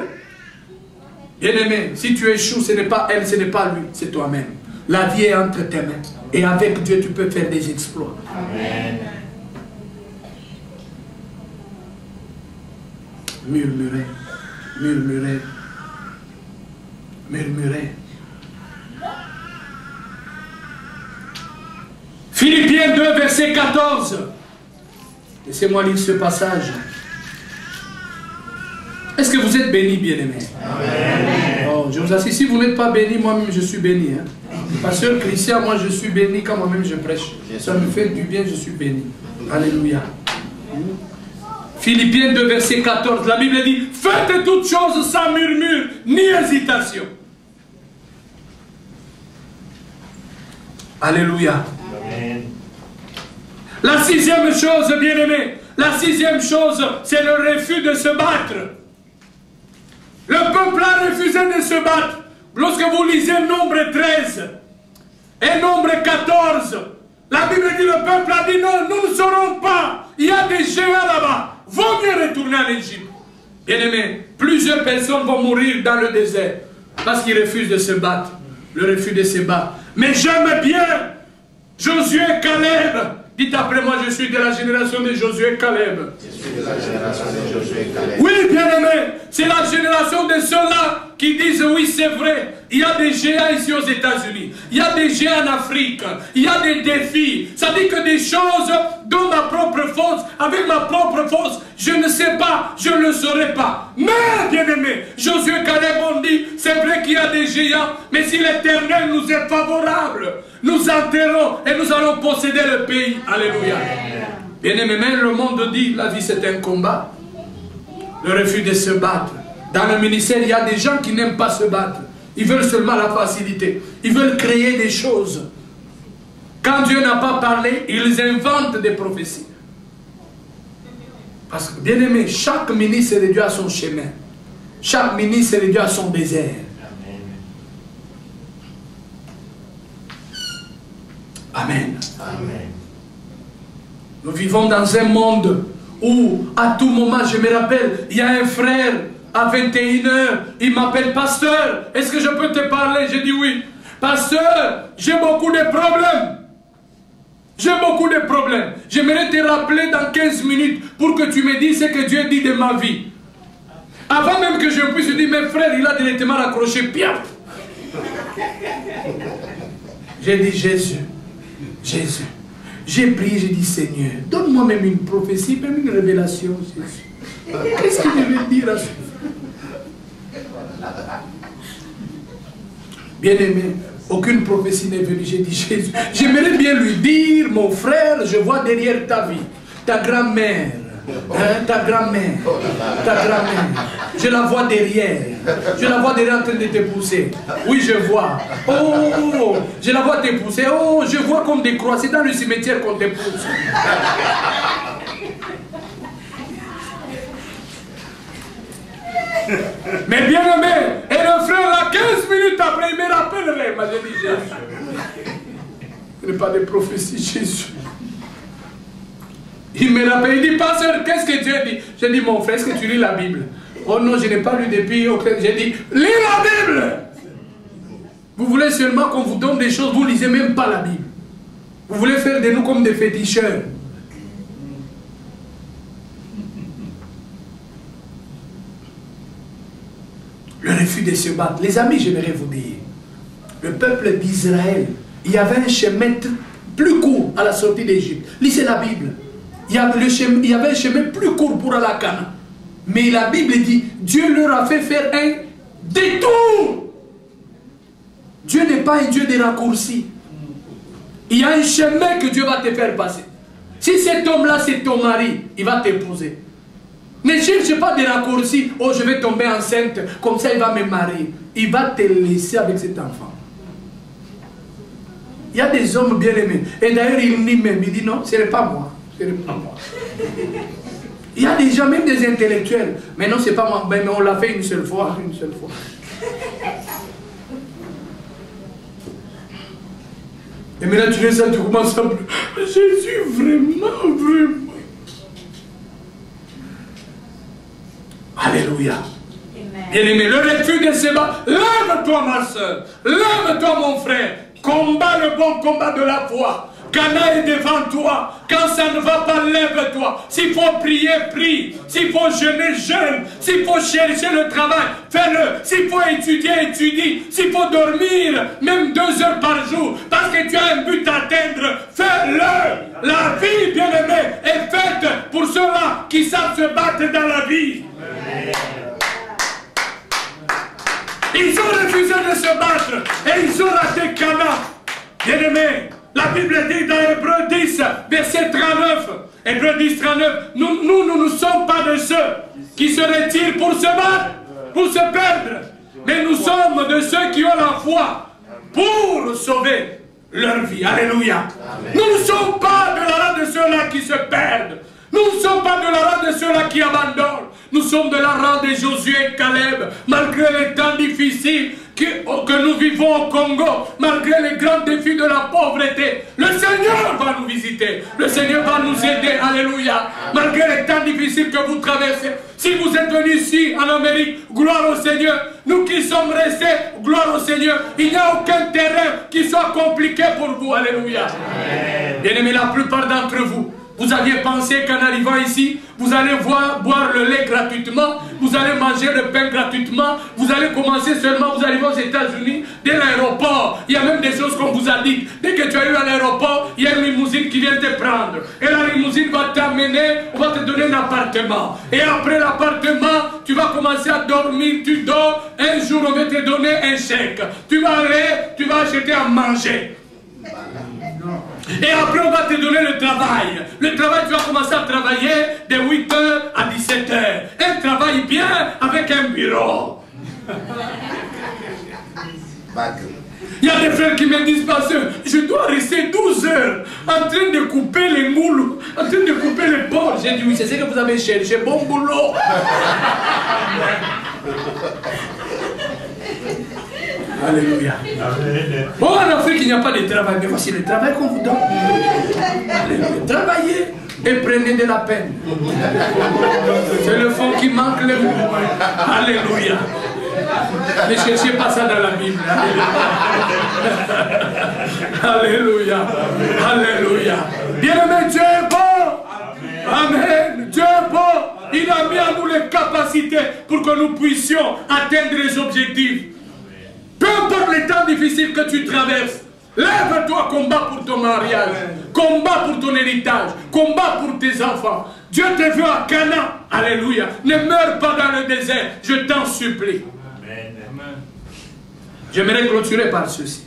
Bien-aimé, si tu échoues, ce n'est pas elle, ce n'est pas lui, c'est toi-même. La vie est entre tes mains. Et avec Dieu, tu peux faire des exploits. Amen. Murmurez, murmurez, murmurez. Philippiens 2, verset 14. Laissez-moi lire ce passage. Est-ce que vous êtes bénis, bien-aimés? Oh, je vous assure, si vous n'êtes pas bénis, moi-même je suis béni. Hein? Pasteur Christian, moi je suis béni quand moi-même je prêche. Ça me fait du bien, je suis béni. Alléluia. Philippiens 2, verset 14. La Bible dit, faites toutes choses sans murmure, ni hésitation. Alléluia. Amen. La sixième chose, bien-aimé, la sixième chose, c'est le refus de se battre. Le peuple a refusé de se battre. Lorsque vous lisez Nombre 13 et Nombre 14, la Bible dit, le peuple a dit, non, nous ne saurons pas. Il y a des géants là-bas. Vaut mieux retourner en Égypte. Bien-aimé, plusieurs personnes vont mourir dans le désert parce qu'ils refusent de se battre. Le refus de se battre. Mais j'aime bien Josué et Caleb. Dites après moi, je suis de la génération de Josué et Caleb. Je suis de la génération de Josué et Caleb. Oui, bien-aimé, c'est la génération de ceux-là qui disent oui, c'est vrai. Il y a des géants ici aux États-Unis. Il y a des géants en Afrique. Il y a des défis. Ça dit que des choses dont ma propre force, avec ma propre force, je ne sais pas, je ne le saurai pas. Mais, bien-aimé, Josué et Caleb ont dit, c'est vrai qu'il y a des géants, mais si l'Éternel nous est favorable, nous enterrons et nous allons posséder le pays. Alléluia. Bien-aimé, même le monde dit, la vie c'est un combat. Le refus de se battre. Dans le ministère, il y a des gens qui n'aiment pas se battre. Ils veulent seulement la facilité. Ils veulent créer des choses. Quand Dieu n'a pas parlé, ils inventent des prophéties. Parce que, bien aimé, chaque ministre de Dieu a son chemin. Chaque ministre de Dieu a son désert. Amen. Amen. Nous vivons dans un monde où, à tout moment, je me rappelle, il y a un frère, à 21 h, il m'appelle, pasteur, est-ce que je peux te parler? J'ai dit oui. Pasteur, j'ai beaucoup de problèmes. J'ai beaucoup de problèmes. J'aimerais te rappeler dans 15 minutes pour que tu me dises ce que Dieu dit de ma vie. Avant même que je puisse dire, mes frères, il a directement raccroché, piaf. J'ai dit, Jésus, Jésus. J'ai prié, j'ai dit, Seigneur, donne-moi même une prophétie, même une révélation, Jésus. Qu'est-ce que je vais dire à ce frère? Bien-aimé, aucune prophétie n'est venue. J'ai dit, Jésus, j'aimerais bien lui dire, mon frère, je vois derrière ta vie, ta grand-mère, hein, ta grand-mère, je la vois derrière. Je la vois derrière en train de te pousser. Oui, je vois. Oh, je la vois te pousser. Oh, je vois comme des croix. C'est dans le cimetière qu'on te pousse. Mais bien aimé, et le frère là, 15 minutes après, il me rappellerait. Moi, j'ai dit, Jésus, ce n'est pas des prophéties, Jésus. Il me rappelle, il dit, pasteur, qu'est-ce que Dieu dit? J'ai dit, mon frère, est-ce que tu lis la Bible? Oh non, je n'ai pas lu depuis. J'ai dit, lis la Bible. Vous voulez seulement qu'on vous donne des choses, vous ne lisez même pas la Bible. Vous voulez faire de nous comme des féticheurs. Le refus de se battre. Les amis, j'aimerais vous dire, le peuple d'Israël, il y avait un chemin plus court à la sortie d'Égypte. Lisez la Bible. Il y avait un chemin plus court pour aller à Canaan. Mais la Bible dit, Dieu leur a fait faire un détour. Dieu n'est pas un Dieu de raccourcis. Il y a un chemin que Dieu va te faire passer. Si cet homme-là, c'est ton mari, il va t'épouser. Ne cherche pas de raccourcis. Oh, je vais tomber enceinte, comme ça il va me marier. Il va te laisser avec cet enfant. Il y a des hommes bien aimés. Et d'ailleurs, il nie même. Il dit non, ce n'est pas moi. Ce n'est pas moi. Il y a des gens, même des intellectuels. Mais non, ce n'est pas moi. Mais on l'a fait une seule fois. Une seule fois. Et maintenant tu laisses ça, tu commences à pleurer. Jésus, vraiment, vraiment. Alléluia. Bien-aimé, le refus de ces bas. Lève-toi ma soeur. Lève-toi mon frère. Combat le bon combat de la foi. Cana est devant toi. Quand ça ne va pas, lève-toi. S'il faut prier, prie. S'il faut jeûner, jeûne. S'il faut chercher le travail, fais-le. S'il faut étudier, étudie. S'il faut dormir, même 2 heures par jour, parce que tu as un but à atteindre, fais-le. La vie, bien-aimée, est faite pour ceux-là qui savent se battre dans la vie. Ils ont refusé de se battre et ils ont raté Cana. Bien-aimé, la Bible dit dans Hébreux 10, verset 39, Hébreux 10, 39, nous ne sommes pas de ceux qui se retirent pour se battre, pour se perdre, mais nous sommes de ceux qui ont la foi pour sauver leur vie. Alléluia. Amen. Nous ne sommes pas de la rang de ceux-là qui se perdent. Nous ne sommes pas de la rang de ceux-là qui abandonnent. Nous sommes de la rang de Josué et Caleb, malgré les temps difficiles que nous vivons au Congo, malgré les grands défis de la pauvreté. Le Seigneur va nous visiter, le Seigneur va nous aider, alléluia. Malgré les temps difficiles que vous traversez, si vous êtes venus ici en Amérique, gloire au Seigneur. Nous qui sommes restés, gloire au Seigneur. Il n'y a aucun terrain qui soit compliqué pour vous, alléluia. Bien-aimés, la plupart d'entre vous, vous aviez pensé qu'en arrivant ici, vous allez boire le lait gratuitement, vous allez manger le pain gratuitement, vous allez commencer seulement, vous arrivez aux États-Unis, dès l'aéroport. Il y a même des choses qu'on vous a dit. Dès que tu arrives à l'aéroport, il y a une limousine qui vient te prendre. Et la limousine va t'amener, on va te donner un appartement. Et après l'appartement, tu vas commencer à dormir, tu dors, un jour on va te donner un chèque. Tu vas aller, tu vas acheter à manger. Et après on va te donner le travail. Le travail, tu vas commencer à travailler de 8h à 17h. Un travail bien avec un bureau. Il y a des frères qui me disent, pasteur, je dois rester 12 heures en train de couper les moules, en train de couper les porcs. J'ai dit, oui, c'est ce que vous avez cherché, bon boulot. Alléluia. Bon, en Afrique, il n'y a pas de travail, mais voici le travail qu'on vous donne. Alléluia. Travaillez et prenez de la peine. C'est le fond qui manque le mot. Alléluia. Ne cherchez pas ça dans la Bible. Alléluia. Alléluia. Bien-aimé, Dieu est bon. Amen. Dieu est bon. Il a mis à nous les capacités pour que nous puissions atteindre les objectifs. Peu importe les temps difficiles que tu traverses, lève-toi, combat pour ton mariage, combat pour ton héritage, combat pour tes enfants. Dieu te veut à Cana. Alléluia. Ne meurs pas dans le désert, je t'en supplie. J'aimerais clôturer par ceci.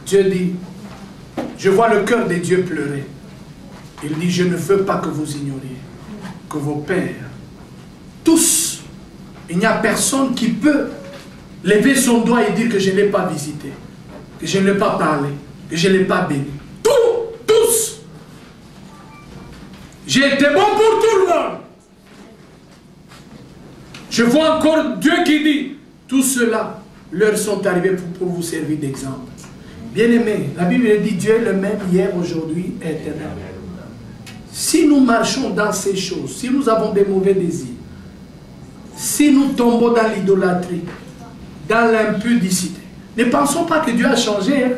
Dieu dit, je vois le cœur des dieux pleurer. Il dit, je ne veux pas que vous ignoriez que vos pères, tous, il n'y a personne qui peut lever son doigt et dire que je ne l'ai pas visité, que je ne l'ai pas parlé, que je ne l'ai pas béni. Tous. J'ai été bon pour tout le monde. Je vois encore Dieu qui dit, tout cela, leur sont arrivés pour vous servir d'exemple. Bien-aimés, la Bible dit, Dieu est le même hier, aujourd'hui, éternel. Si nous marchons dans ces choses, si nous avons des mauvais désirs, si nous tombons dans l'idolâtrie, dans l'impudicité, ne pensons pas que Dieu a changé. Hein?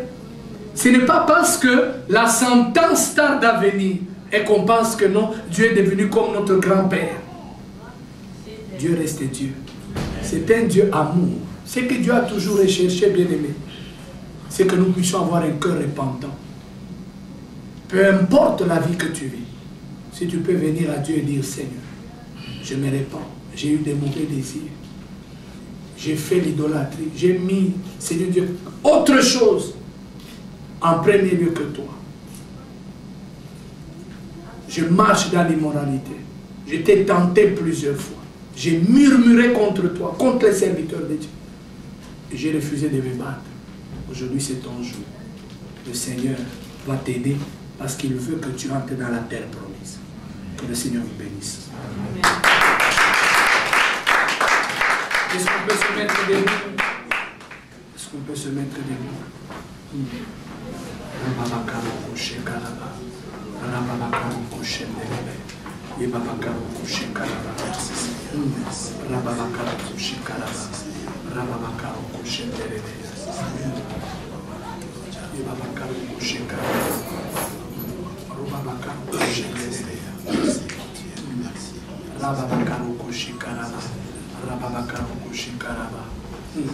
Ce n'est pas parce que la sentence tarde à venir et qu'on pense que non, Dieu est devenu comme notre grand-père. Dieu reste Dieu. C'est un Dieu amour. Ce que Dieu a toujours recherché, bien-aimé, c'est que nous puissions avoir un cœur repentant. Peu importe la vie que tu vis, si tu peux venir à Dieu et dire, Seigneur, je me répands, j'ai eu des mauvais désirs, j'ai fait l'idolâtrie, j'ai mis, Seigneur Dieu, autre chose en premier lieu que toi. Je marche dans l'immoralité. Je t'ai tenté plusieurs fois. J'ai murmuré contre toi, contre les serviteurs de Dieu. Et j'ai refusé de me battre. Aujourd'hui, c'est ton jour. Le Seigneur va t'aider parce qu'il veut que tu entres dans la terre promise. Que le Seigneur vous bénisse. Amen. Est-ce qu'on peut se mettre debout? Est-ce qu'on peut se mettre debout?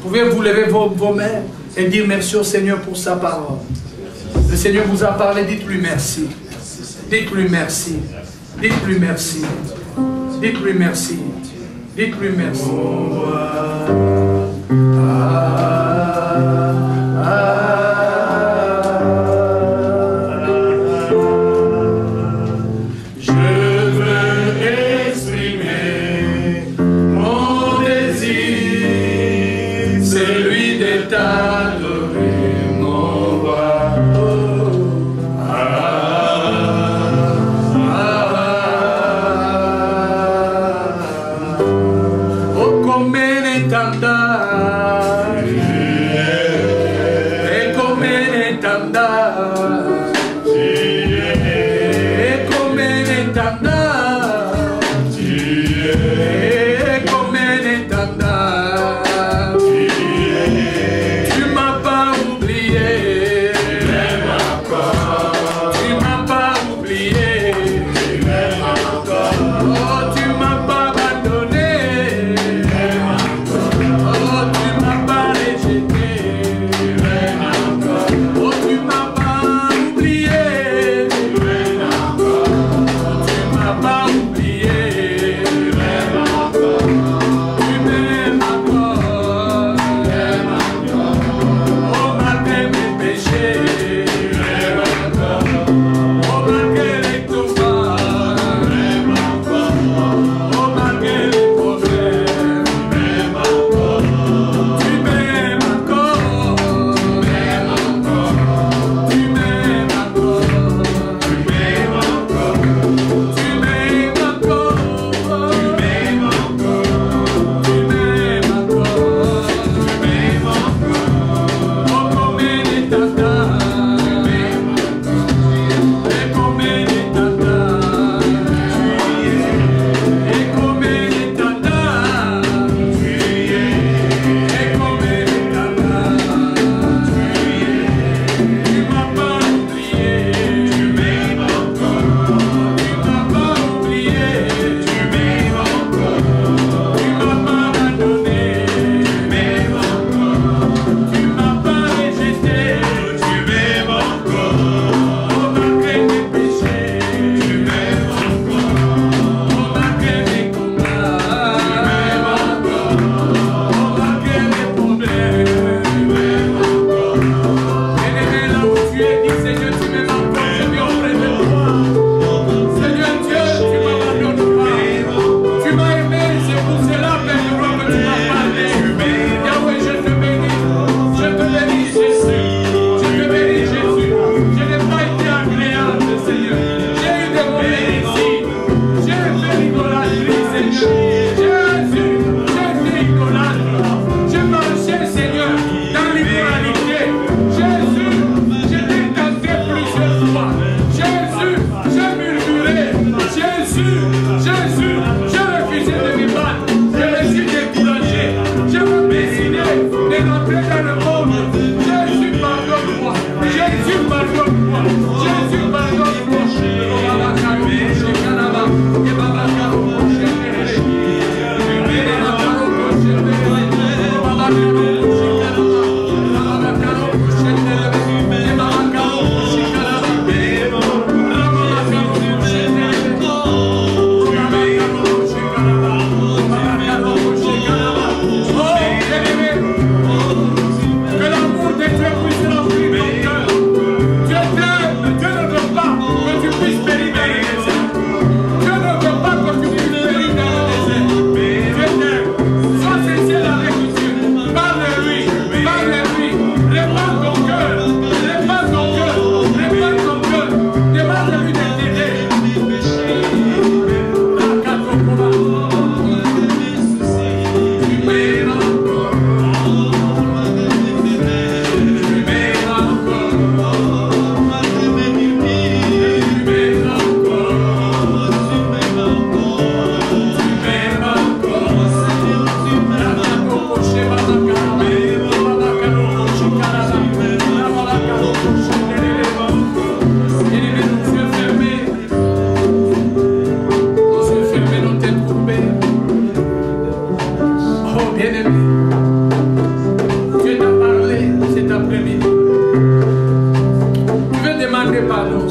Pouvez-vous lever vos mains et dire merci au Seigneur pour sa parole. Le Seigneur vous a parlé, dites-lui merci. Dites-lui merci. Dites-lui merci. Dites-lui merci. Dites-lui merci.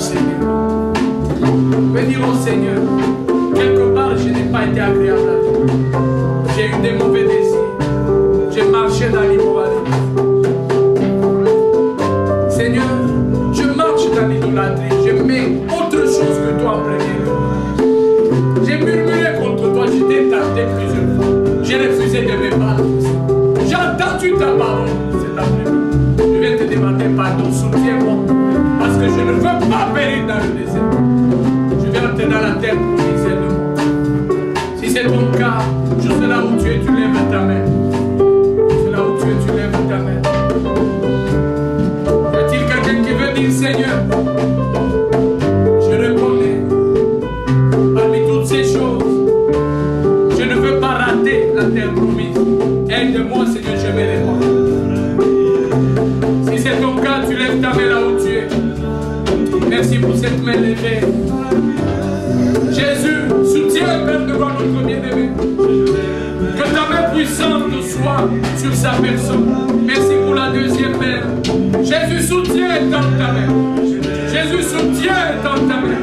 Seigneur. Je vais dire au Seigneur, quelque part je n'ai pas été agréable à toi. J'ai eu des mauvais désirs. J'ai marché dans l'immoralité. Seigneur, je marche dans l'idolâtrie. Je mets autre chose que toi en premier lieu. J'ai murmuré contre toi, je t'ai tenté plusieurs fois. J'ai refusé de me battre. J'ai entendu ta parole cet après-midi. Je viens te demander pardon, soutiens-moi. Parce que je ne veux pas périr dans le désert. Je viens entrer dans la terre promise de moi. Si c'est ton cas, je sais là où tu es, tu lèves ta main. Je sais là où tu es, tu lèves ta main. Y a-t-il quelqu'un qui veut dire Seigneur, je reconnais parmi toutes ces choses, je ne veux pas rater la terre promise. Aide-moi Seigneur, je me réponds. Si c'est ton cas, tu lèves ta main là où tu es. Merci pour cette main levée. Jésus, soutiens Père de gloire notre bien-aimé. Que ta main puissante soit sur sa personne. Merci pour la deuxième main. Jésus, soutiens dans ta main. Jésus, soutiens dans ta main.